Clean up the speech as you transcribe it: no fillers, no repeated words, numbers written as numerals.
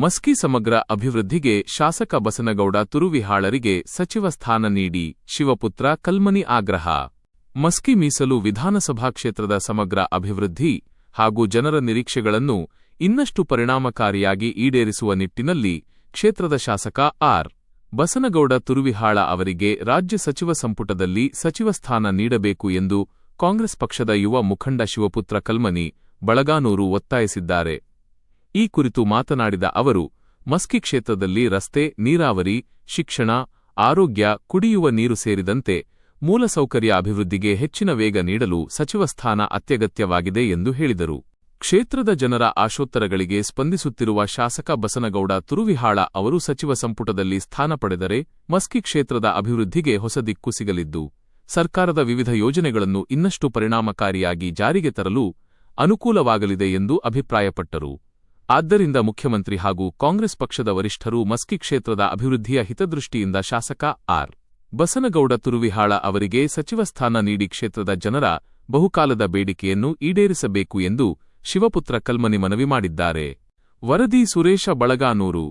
ಮಸ್ಕಿ ಸಮಗ್ರ ಅಭಿವೃದ್ಧಿಗೆ ಶಾಸಕ ಬಸನಗೌಡ ತುರುವಿಹಾಳರಿಗೆ ಸಚಿವ ಸ್ಥಾನ ನೀಡಿ ಶಿವಪುತ್ರ ಕಲ್ಮನಿ ಆಗ್ರಹ. ಮಸ್ಕಿ ಮೀಸಲು ವಿಧಾನಸಭಾ ಕ್ಷೇತ್ರದ ಸಮಗ್ರ ಅಭಿವೃದ್ಧಿ ಹಾಗೂ ಜನರ ನಿರೀಕ್ಷೆಗಳನ್ನು ಇನ್ನಷ್ಟು ಪರಿಣಾಮಕಾರಿಯಾಗಿ ಈಡೇರಿಸುವ ನಿಟ್ಟಿನಲ್ಲಿ ಕ್ಷೇತ್ರದ ಶಾಸಕ ಆರ್. ಬಸನಗೌಡ ತುರುವಿಹಾಳ ಅವರಿಗೆ ರಾಜ್ಯ ಸಚಿವ ಸಂಪುಟದಲ್ಲಿ ಸಚಿವ ಸ್ಥಾನ ನೀಡಬೇಕು ಎಂದು ಕಾಂಗ್ರೆಸ್ ಪಕ್ಷದ ಯುವ ಮುಖಂಡ ಶಿವಪುತ್ರ ಕಲ್ಮನಿ ಬಳಗಾನೂರು ಒತ್ತಾಯಿಸಿದ್ದಾರೆ. ಈ ಕುರಿತು ಮಾತನಾಡಿದ ಅವರು, ಮಸ್ಕಿ ಕ್ಷೇತ್ರದಲ್ಲಿ ರಸ್ತೆ, ನೀರಾವರಿ, ಶಿಕ್ಷಣ, ಆರೋಗ್ಯ, ಕುಡಿಯುವ ನೀರು ಸೇರಿದಂತೆ ಮೂಲಸೌಕರ್ಯ ಅಭಿವೃದ್ಧಿಗೆ ಹೆಚ್ಚಿನ ವೇಗ ನೀಡಲು ಸಚಿವ ಸ್ಥಾನ ಅತ್ಯಗತ್ಯವಾಗಿದೆ ಎಂದು ಹೇಳಿದರು. ಕ್ಷೇತ್ರದ ಜನರ ಆಶೋತ್ತರಗಳಿಗೆ ಸ್ಪಂದಿಸುತ್ತಿರುವ ಶಾಸಕ ಬಸನಗೌಡ ತುರುವಿಹಾಳ ಅವರು ಸಚಿವ ಸಂಪುಟದಲ್ಲಿ ಸ್ಥಾನ ಪಡೆದರೆ ಮಸ್ಕಿ ಕ್ಷೇತ್ರದ ಅಭಿವೃದ್ಧಿಗೆ ಹೊಸ ದಿಕ್ಕು ಸಿಗಲಿದ್ದು, ಸರ್ಕಾರದ ವಿವಿಧ ಯೋಜನೆಗಳನ್ನು ಇನ್ನಷ್ಟು ಪರಿಣಾಮಕಾರಿಯಾಗಿ ಜಾರಿಗೆ ತರಲು ಅನುಕೂಲವಾಗಲಿದೆ ಎಂದು ಅಭಿಪ್ರಾಯಪಟ್ಟರು. ಆದ್ದರಿಂದ ಮುಖ್ಯಮಂತ್ರಿ ಹಾಗೂ ಕಾಂಗ್ರೆಸ್ ಪಕ್ಷದ ವರಿಷ್ಠರು ಮಸ್ಕಿ ಕ್ಷೇತ್ರದ ಅಭಿವೃದ್ಧಿಯ ಹಿತದೃಷ್ಟಿಯಿಂದ ಶಾಸಕ ಆರ್. ಬಸನಗೌಡ ತುರುವಿಹಾಳ ಅವರಿಗೆ ಸಚಿವ ಸ್ಥಾನ ನೀಡಿ ಕ್ಷೇತ್ರದ ಜನರ ಬಹುಕಾಲದ ಬೇಡಿಕೆಯನ್ನು ಈಡೇರಿಸಬೇಕು ಎಂದು ಶಿವಪುತ್ರ ಕಲ್ಮನಿ ಮನವಿ ಮಾಡಿದ್ದಾರೆ. ವರದಿ ಸುರೇಶ ಬಳಗಾನೂರು.